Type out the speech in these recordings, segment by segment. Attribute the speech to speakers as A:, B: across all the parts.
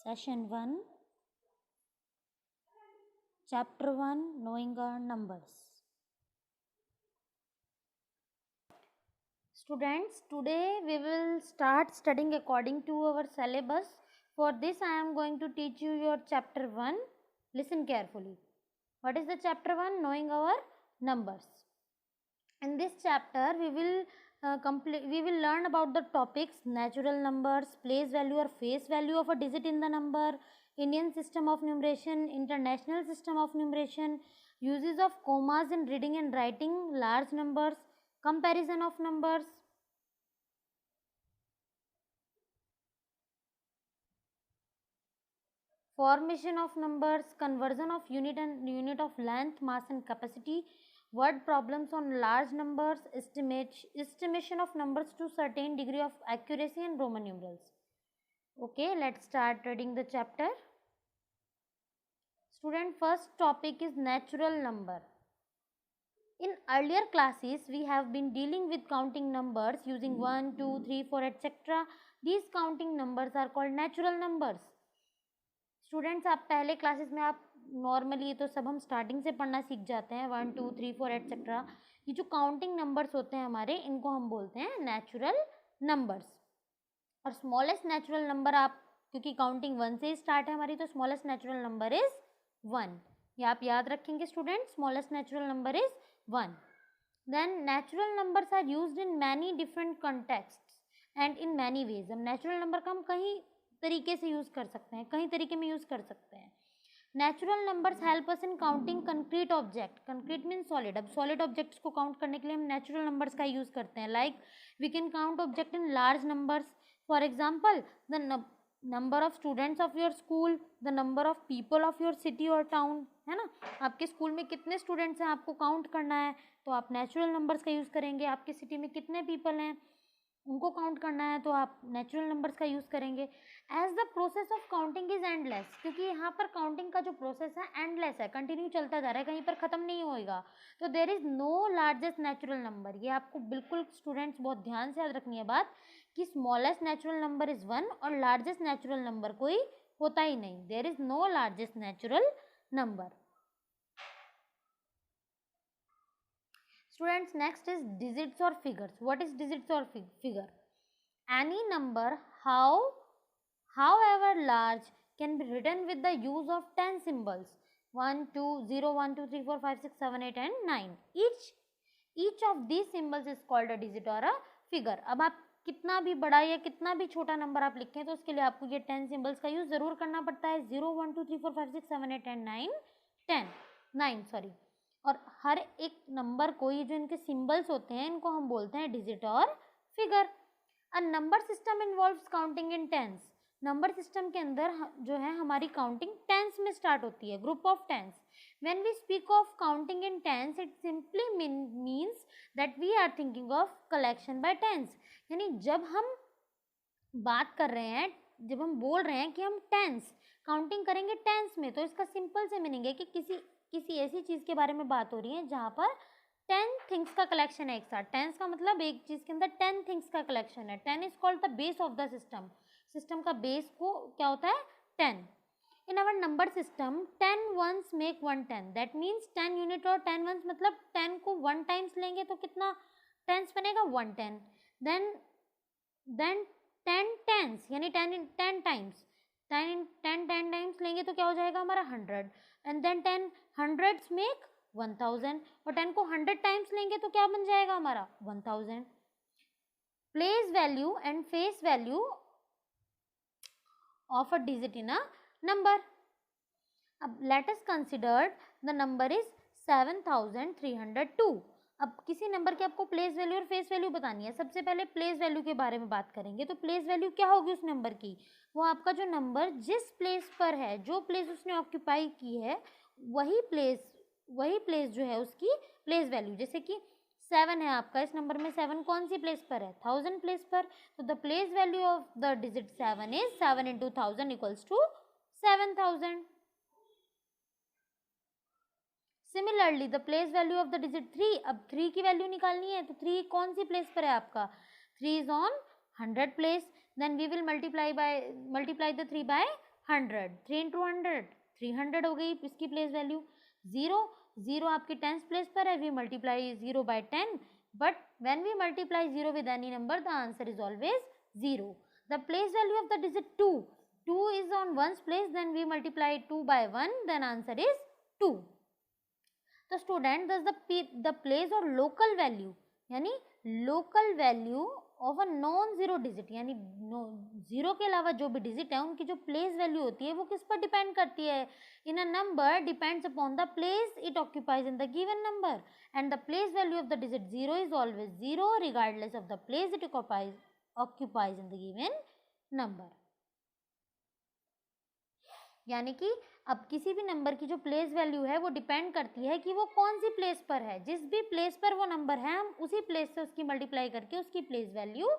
A: Session 1, Chapter 1, Knowing Our Numbers. Students, today we will start studying according to our syllabus. For this, I am going to teach you your Chapter 1. Listen carefully. What is the Chapter 1? Knowing our numbers. In this chapter, we will learn about the topics natural numbers, place value or face value of a digit in the number, Indian system of numeration, international system of numeration, uses of commas in reading and writing large numbers, comparison of numbers, formation of numbers, conversion of unit and unit of length, mass and capacity, word problems on large numbers, estimation of numbers to certain degree of accuracy and Roman numerals. Okay, let's start reading the chapter. Student, first topic is natural number. In earlier classes, we have been dealing with counting numbers using 1, 2, 3, 4, etc. These counting numbers are called natural numbers. Students, आप पहले classes में आप normally तो सब हम starting से पढ़ना सीख जाते हैं 1, 2, 3, 4 एटसेट्रा. ये जो काउंटिंग नंबर्स होते हैं हमारे, इनको हम बोलते हैं नेचुरल नंबर्स. और स्मॉलेस्ट नेचुरल नंबर, आप क्योंकि काउंटिंग 1 से स्टार्ट है हमारी, तो स्मॉलेस्ट नेचुरल नंबर इज 1. ये आप याद रखेंगे student, smallest natural number is 1. Then natural numbers are used in many different contexts and in many ways. हम नेचुरल नंबर का हम कहीं तरीके से यूज़ कर सकते हैं, कई तरीके में यूज़ कर सकते हैं. Natural numbers help us in counting concrete object. Concrete mean solid. अब सॉलिड ऑब्जेक्ट्स को काउंट करने के लिए हम नेचुरल नंबर्स का यूज़ करते हैं. Like we can count object in large numbers. For example, the number of students of your school, the number of people of your city और टाउन, है ना. आपके स्कूल में कितने स्टूडेंट्स हैं आपको काउंट करना है, तो आप नेचुरल नंबर्स का यूज़ करेंगे. आपके सिटी में कितने पीपल हैं उनको काउंट करना है, तो आप नेचुरल नंबर्स का यूज़ करेंगे. As the process of counting is endless, क्योंकि यहाँ पर काउंटिंग का जो प्रोसेस है एंडलेस है, कंटिन्यू चलता जा रहा है, कहीं पर ख़त्म नहीं होएगा. तो there is no largest natural number. ये आपको बिल्कुल स्टूडेंट्स बहुत ध्यान से याद रखनी है बात, कि स्मॉलेस्ट नेचुरल नंबर इज़ 1 और लार्जेस्ट नेचुरल नंबर कोई होता ही नहीं. There is no largest natural number. Students, next is digits or figures. What is digits or figure? Any number, however large, can be written with the use of 10 symbols. 1, 2, 0, 1, 2, 3, 4, 5, 6, 7, 8 and 9. Each of these symbols is called a digit or a figure. अब आप कितना भी बड़ा या कितना भी छोटा number आप लिखें, तो उसके लिए आपको ये 10 सिम्बल्स का यूज़ ज़रूर करना पड़ता है. 0, 1, 2, 3, 4, 5, 6, 7, 8 and 9 सॉरी. और हर एक नंबर को, ये जो इनके सिंबल्स होते हैं, इनको हम बोलते हैं डिजिट और figure. A number system involves counting in tens. Number system के अंदर जो है हमारी काउंटिंग टेंस में स्टार्ट होती है, group of tens. When we speak of counting in tens, it simply means that we are thinking of collection by tens. यानी जब हम बात कर रहे हैं, जब हम बोल रहे हैं कि हम टेंस काउंटिंग करेंगे टेंस में, तो इसका सिंपल से मीनिंग है कि किसी ऐसी चीज़ के बारे में बात हो रही है जहाँ पर 10 थिंग्स का कलेक्शन है एक साथ. टेंस का मतलब एक चीज़ के अंदर 10 थिंग्स का कलेक्शन है. 10 is called the base of the system. System का बेस को क्या होता है? 10. In our number system 10 ones make 1 10. That means 10 unit और 10 वंस, मतलब 10 को 1 टाइम्स लेंगे तो कितना टेंस बनेगा? 110. देन 10 टेंस यानी 10 टाइम्स. 10 टाइम्स लेंगे तो क्या हो जाएगा हमारा? 100. And then 10 hundreds make 1000. और 10 को 100 टाइम्स लेंगे तो क्या बन जाएगा हमारा? 1000. Place value and face value of a digit in a number. अब let us consider the number is 7302. अब किसी नंबर की आपको प्लेस वैल्यू और फेस वैल्यू बतानी है. सबसे पहले प्लेस वैल्यू के बारे में बात करेंगे. तो प्लेस वैल्यू क्या होगी उस नंबर की? वो आपका जो नंबर जिस प्लेस पर है, जो प्लेस उसने ऑक्यूपाई की है, वही प्लेस जो है उसकी प्लेस वैल्यू. जैसे कि 7 है आपका, इस नंबर में 7 कौन सी प्लेस पर है? 1000 प्लेस पर. तो the place value of the digit 7 is 7 into 1000 equals to 7000. Similarly the place value of the digit 3. अब 3 की वैल्यू निकालनी है, तो 3 कौन सी प्लेस पर है आपका? 3 is on 100 place. Then we will multiply the 3 by 100, 3 into 100 300 हो गई इसकी प्लेस वैल्यू। 0 आपकी टेंथ प्लेस पर है, we multiply 0 by 10, but when we multiply 0 with any number the answer is always 0। The place value of the digit 2 is on ones place, then we multiply 2 by 1, then answer is 2। तो student the place और local value यानी local value of a non zero digit यानी zero के अलावा जो भी digit है उनकी जो प्लेस वैल्यू होती है वो किस पर डिपेंड करती है? In a number depends upon the place it occupies in the given number, and the place value of the digit 0 is always 0 regardless of the place it occupies in the given number. यानी कि अब किसी भी number की जो place value है वो depend करती है कि वो कौन सी प्लेस पर है। जिस भी प्लेस पर वो नंबर है हम उसी प्लेस से उसकी मल्टीप्लाई करके उसकी प्लेस वैल्यू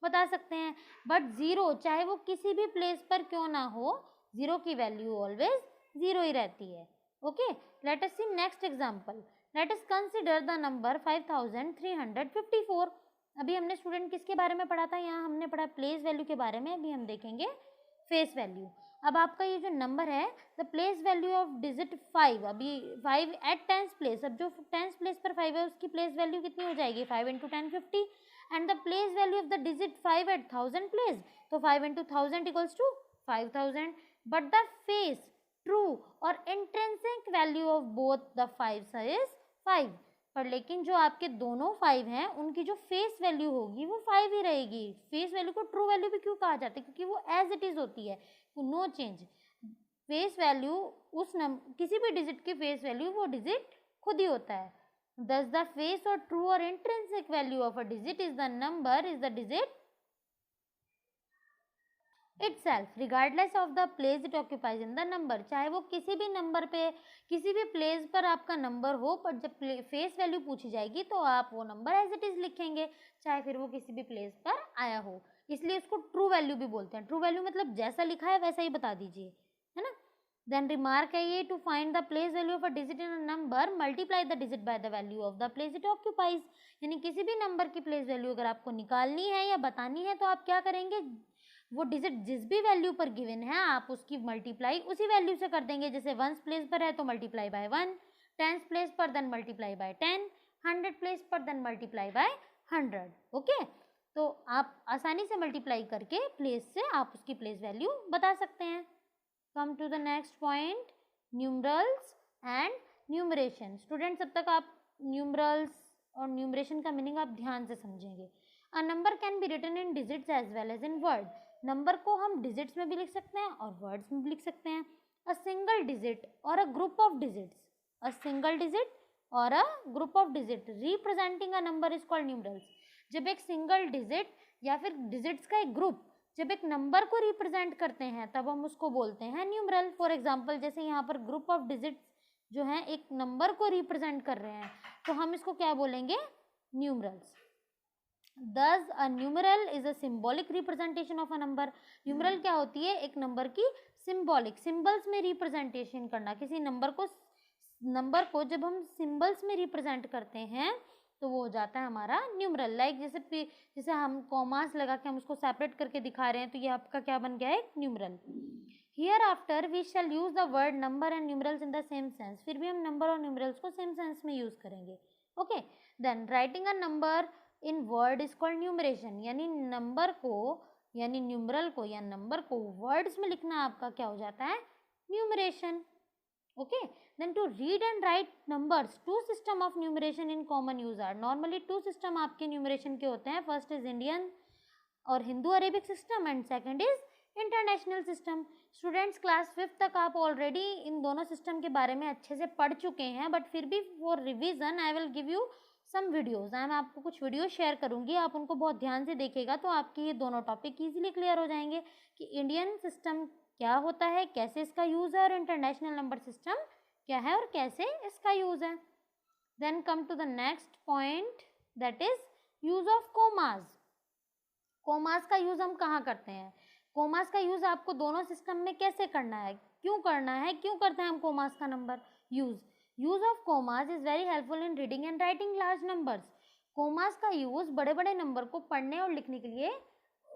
A: बता सकते हैं। बट जीरो चाहे वो किसी भी प्लेस पर क्यों ना हो, जीरो की वैल्यू ऑलवेज जीरो ही रहती है। Okay, let us see next example. Let us consider the number 5354। अभी हमने स्टूडेंट किसके बारे में पढ़ा था? यहाँ हमने पढ़ा प्लेस वैल्यू के बारे में, अभी हम देखेंगे फेस वैल्यू। अब आपका ये जो नंबर है the place value of digit 5, अभी 5 एट टेंथ प्लेस, अब जो टेंथ प्लेस पर 5 है उसकी प्लेस वैल्यू कितनी हो जाएगी? 5 into 10 50, and the place value of the digit 5 at 1000 place, तो 5 into 1000 equals to 5000, but the face true और intrinsic value of both the 5 is 5। पर लेकिन जो आपके दोनों 5 हैं उनकी जो फेस वैल्यू होगी वो 5 ही रहेगी। फेस वैल्यू को ट्रू वैल्यू भी क्यों कहा जाता है? क्योंकि वो एज इट इज होती है, नो चेंज। फेस वैल्यू उस किसी भी डिजिट की फेस वैल्यू वो डिजिट खुद ही होता है। दस द फेस और ट्रू और intrinsic value of a digit is the number is the digit itself regardless of the place it occupies in the number। चाहे वो किसी भी नंबर पे किसी भी प्लेस पर आपका नंबर हो, पर जब फेस वैल्यू पूछी जाएगी तो आप वो नंबर एज इट इज लिखेंगे, चाहे फिर वो किसी भी प्लेस पर आया हो। इसलिए उसको ट्रू वैल्यू भी बोलते हैं। ट्रू वैल्यू मतलब जैसा लिखा है वैसा ही बता दीजिए, है ना। देन रिमार्क है ये, to find the place value of a digit in a number multiply the digit by the value of the place it occupies. यानी किसी भी नंबर की प्लेस वैल्यू अगर आपको निकालनी है या बतानी है तो आप क्या करेंगे? वो डिजिट जिस भी वैल्यू पर गिवन है आप उसकी मल्टीप्लाई उसी वैल्यू से कर देंगे। जैसे 1 प्लेस पर है तो मल्टीप्लाई बाय 1, 10 प्लेस पर देन मल्टीप्लाई बाय 10, 100 प्लेस पर देन मल्टीप्लाई बाय 100। ओके, तो आप आसानी से मल्टीप्लाई करके प्लेस से आप उसकी प्लेस वैल्यू बता सकते हैं। Come to the next point, numerals and numeration. Students अब तक आप न्यूमरल्स और न्यूमरेशन का मीनिंग आप ध्यान से समझेंगे। A number can be written in digits as well as in word. Number को हम डिजिट्स में भी लिख सकते हैं और वर्ड्स में भी लिख सकते हैं। अ सिंगल डिजिट और a group of digits, a single digit और a group of digit representing a number is called numerals. जब एक सिंगल डिजिट या फिर डिजिट्स का एक ग्रुप जब एक नंबर को रिप्रेजेंट करते हैं तब हम उसको बोलते हैं न्यूमरल। फॉर एग्जाम्पल जैसे यहाँ पर ग्रुप ऑफ डिजिट्स जो हैं एक नंबर को रिप्रेजेंट कर रहे हैं तो हम इसको क्या बोलेंगे? Numerals. Thus a numeral is a symbolic representation of a number। Numeral क्या होती है? एक नंबर की सिंबॉलिक, सिंबल्स में रिप्रेजेंटेशन करना। किसी नंबर को जब हम सिंबल्स में रिप्रेजेंट करते हैं तो वो हो जाता है हमारा न्यूमरल। लाइक जैसे हम कॉमास लगा के हम उसको सेपरेट करके दिखा रहे हैं तो ये आपका क्या बन गया है? एक numeral. Hereafter we shall use the word number and numerals in the same sense. फिर भी हम नंबर और न्यूमरल्स को सेम सेंस में यूज करेंगे। Okay, then writing a number in word is called numeration. यानी नंबर को यानी न्यूमरल को या नंबर को वर्ड्स में लिखना आपका क्या हो जाता है? Numeration. Okay, then to read and write numbers, to system of numeration in common use are. Normally 2 system आपके न्यूमरेशन के होते हैं। फर्स्ट इज इंडियन और Hindu Arabic system and second is international system. Students class 5th तक आप already in दोनों system के बारे में अच्छे से पढ़ चुके हैं, बट फिर भी for revision I will give you some videos. मैं आपको कुछ वीडियो शेयर करूंगी, आप उनको बहुत ध्यान से देखिएगा तो आपके ये दोनों टॉपिक ईजिली क्लियर हो जाएंगे कि इंडियन सिस्टम क्या होता है, कैसे इसका यूज़ है, और इंटरनेशनल नंबर सिस्टम क्या है और कैसे इसका यूज़ है। Then come to the next point, that is use of commas. Commas का यूज़ हम कहाँ करते हैं? कोमास का यूज़ आपको दोनों सिस्टम में कैसे करना है, क्यों करना है, क्यों करते हैं हम कोमास का number use? Use of commas is very helpful in reading and writing large numbers. Commas का यूज बड़े बड़े नंबर को पढ़ने और लिखने के लिए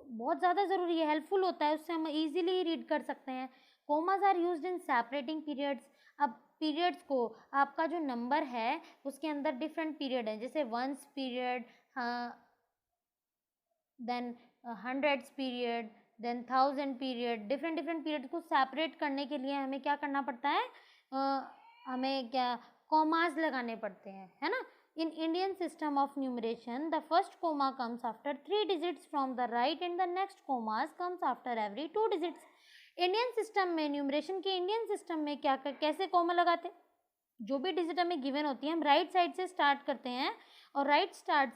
A: बहुत ज़्यादा ज़रूरी है, हेल्पफुल होता है, उससे हम इजीली रीड कर सकते हैं। Commas are used in separating periods. अब पीरियड्स को, आपका जो नंबर है उसके अंदर डिफरेंट पीरियड है, जैसे ones period, then hundreds period, then thousand period. Different different period को सेपरेट करने के लिए हमें क्या करना पड़ता है, हमें क्या कॉमास लगाने पड़ते हैं, है ना. In Indian system of numeration the first comma comes after 3 digits from the right and the next commas comes after every 2 digits. Indian system में, न्यूमरेशन के इंडियन सिस्टम में क्या कैसे कोमा लगाते हैं, जो भी डिजिट हमें गिवन होती है हम राइट साइड से स्टार्ट करते हैं, और राइट साइड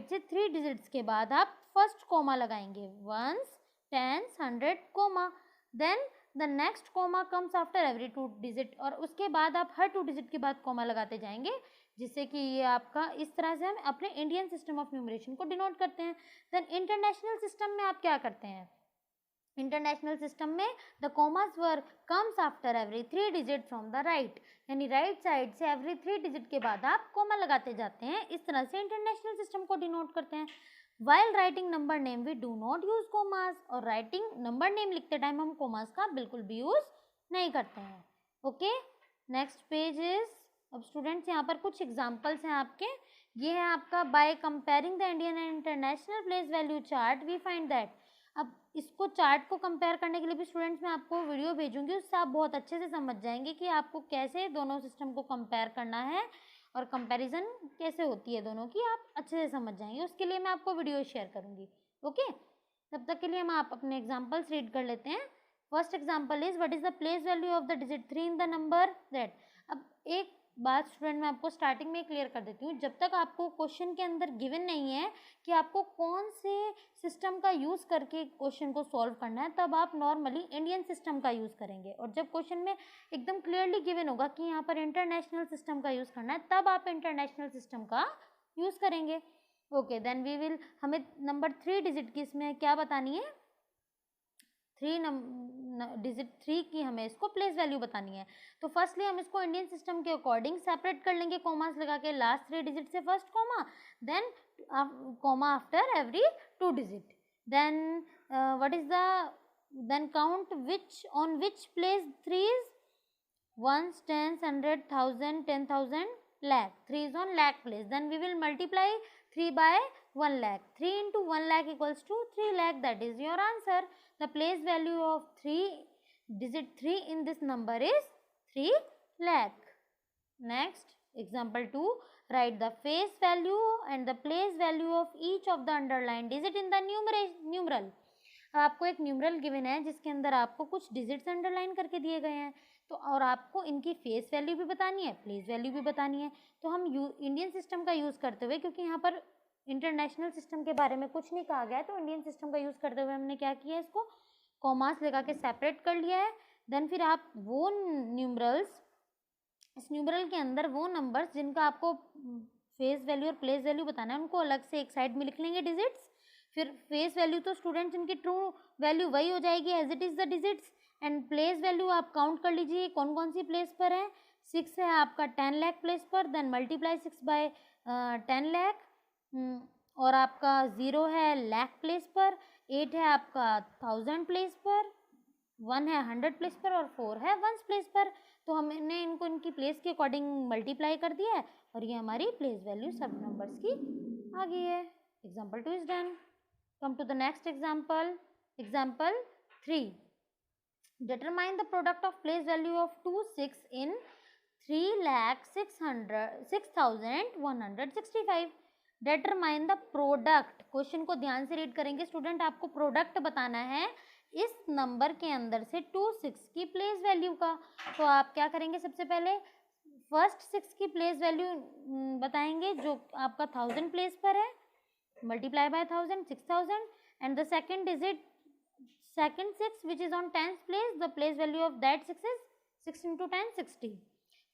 A: से 3 डिजिट्स के बाद आप फर्स्ट कोमा लगाएंगे, ones, tens, 100 comma. Then the next comma comes after every 2 digit, और उसके बाद आप हर 2 डिजिट के बाद कोमा लगाते जाएंगे, जिससे कि ये आपका इस तरह से हम अपने इंडियन सिस्टम ऑफ न्यूमरेशन को डिनोट करते हैं. देन इंटरनेशनल सिस्टम में आप क्या करते हैं, इंटरनेशनल सिस्टम में the commas were comes after every 3 digit from the right, यानी राइट साइड से एवरी 3 डिजिट के बाद आप कोमा लगाते जाते हैं. इस तरह से इंटरनेशनल सिस्टम को डिनोट करते हैं. While writing number name we do not use commas, और राइटिंग नंबर नेम लिखते टाइम हम कोमास का बिल्कुल भी यूज नहीं करते हैं. ओके, नेक्स्ट पेज इज, अब स्टूडेंट्स यहाँ पर कुछ एग्जाम्पल्स हैं आपके. ये है आपका, by comparing the Indian and international place value chart we find that. अब इसको चार्ट को कंपेयर करने के लिए भी स्टूडेंट्स मैं आपको वीडियो भेजूंगी, उससे आप बहुत अच्छे से समझ जाएंगे कि आपको कैसे दोनों सिस्टम को कंपेयर करना है और कंपैरिजन कैसे होती है दोनों की, आप अच्छे से समझ जाएंगे. उसके लिए मैं आपको वीडियो शेयर करूंगी. ओके, तब तक के लिए हम आप अपने एग्जांपल्स रीड कर लेते हैं. First example is, what is the place value of the digit 3 in the number that. अब एक बात स्टूडेंट मैं आपको स्टार्टिंग में क्लियर कर देती हूँ, जब तक आपको क्वेश्चन के अंदर गिवन नहीं है कि आपको कौन से सिस्टम का यूज़ करके क्वेश्चन को सॉल्व करना है, तब आप नॉर्मली इंडियन सिस्टम का यूज़ करेंगे. और जब क्वेश्चन में एकदम क्लियरली गिवन होगा कि यहाँ पर इंटरनेशनल सिस्टम का यूज़ करना है, तब आप इंटरनेशनल सिस्टम का यूज़ करेंगे. ओके, देन वी विल, हमें नंबर 3 डिजिट की इसमें क्या बतानी है, 3 की हमें इसको प्लेस वैल्यू बतानी है. तो फर्स्टली हम इसको इंडियन सिस्टम के अकॉर्डिंग सेपरेट कर लेंगे, कॉमास लगा के, लास्ट 3 डिजिट से first comma, then comma after every 2 digit. Then what is the, then count which on which place 3 is, ones, tens, 100, 1000, 10,000, lakh. 3 is on lakh place. Then we will multiply 3 by 1 lakh. 3 into 1 lakh equals to 3 lakh. That is your answer. The place value of digit 3 in this number is 3 lakh. Next, example 2. Write the face value and the place value of each of the underlined digit in the numeral. आपको एक numeral given है जिसके अंदर आपको कुछ digits underline करके दिए गए हैं, तो और आपको इनकी फेस वैल्यू भी बतानी है, प्लेस वैल्यू भी बतानी है. तो हम इंडियन सिस्टम का यूज़ करते हुए, क्योंकि यहाँ पर इंटरनेशनल सिस्टम के बारे में कुछ नहीं कहा गया है, तो इंडियन सिस्टम का यूज़ करते हुए हमने क्या किया है, इसको कॉमास लगा के सेपरेट कर लिया है. देन फिर आप वो न्यूमरल्स, इस न्यूमरल के अंदर वो नंबर्स जिनका आपको फेस वैल्यू और प्लेस वैल्यू बताना है, उनको अलग से एक साइड में लिख लेंगे डिजिट्स. फिर फेस वैल्यू तो स्टूडेंट्स इनकी ट्रू वैल्यू वही हो जाएगी as it is the digits. And place value आप काउंट कर लीजिए कौन कौन सी प्लेस पर है. 6 है आपका 10 लाख प्लेस पर, देन मल्टीप्लाई 6 बाय 10 लाख. और आपका 0 है लाख प्लेस पर, 8 है आपका 1000 प्लेस पर, 1 है 100 प्लेस पर, और 4 है वंस प्लेस पर. तो हमने इनको इनकी प्लेस के अकॉर्डिंग मल्टीप्लाई कर दिया है, और ये हमारी प्लेस वैल्यू सब नंबर्स की आ गई है. Example 2 is done. Come to the next example. Example 3. Determine the product of place value of 2 6 in 3,06,165. Determine the product. Question को ध्यान से रीड करेंगे स्टूडेंट, आपको प्रोडक्ट बताना है इस नंबर के अंदर से 2 6 की प्लेस वैल्यू का. तो आप क्या करेंगे, सबसे पहले फर्स्ट 6 की प्लेस वैल्यू बताएंगे जो आपका 1000 प्लेस पर है, multiply by 1000, 6000, and the second digit, second 6 which is on 10th place, the place value of that 6 is 6 into 10, 60.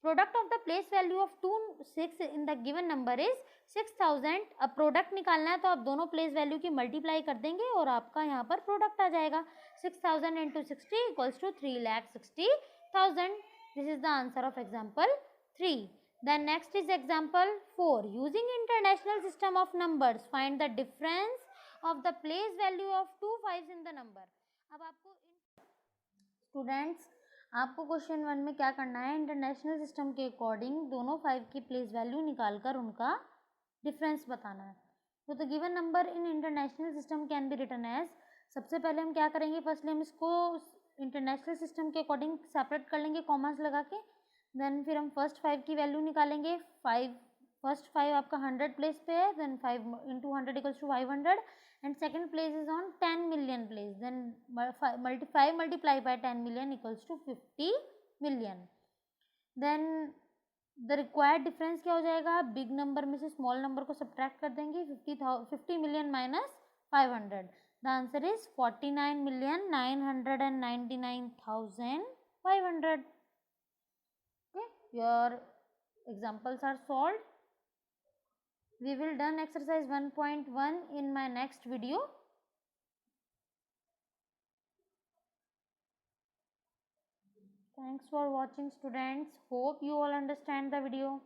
A: Product of the place value of 2 6 in the given number is 6000. अब product निकालना है तो आप दोनों place value की multiply कर देंगे और आपका यहाँ पर प्रोडक्ट आ जाएगा. 6000 into 60 equals to 3,60,000. This is the answer of example 3. Then next is example 4. Using international system of numbers, find the difference of the place value of 2 5s in the number. अब आपको students, आपको question 1 में क्या करना है, international system के according दोनों 5 की प्लेस वैल्यू निकाल कर उनका डिफरेंस बताना है। तो the given number in international system can be written as, सबसे पहले हम क्या करेंगे, फर्स्टली हम इसको इंटरनेशनल सिस्टम के अकॉर्डिंग सेपरेट कर लेंगे कॉमास लगा के। देन फिर हम फर्स्ट 5 की वैल्यू निकालेंगे। फर्स्ट 5 आपका 100 प्लेस पे है, then 5 into 100 equals to 500 and second place is on 10 million place, then 5 multiply by 10 million equals to 50 million. then the required difference क्या हो जाएगा, बिग नंबर में से स्मॉल नंबर को सब्ट्रैक्ट कर देंगे, 50 million minus 500, the answer is 49,999,500. okay, your examples are solved. We will done exercise 1.1 in my next video. Thanks for watching, students. Hope you all understand the video.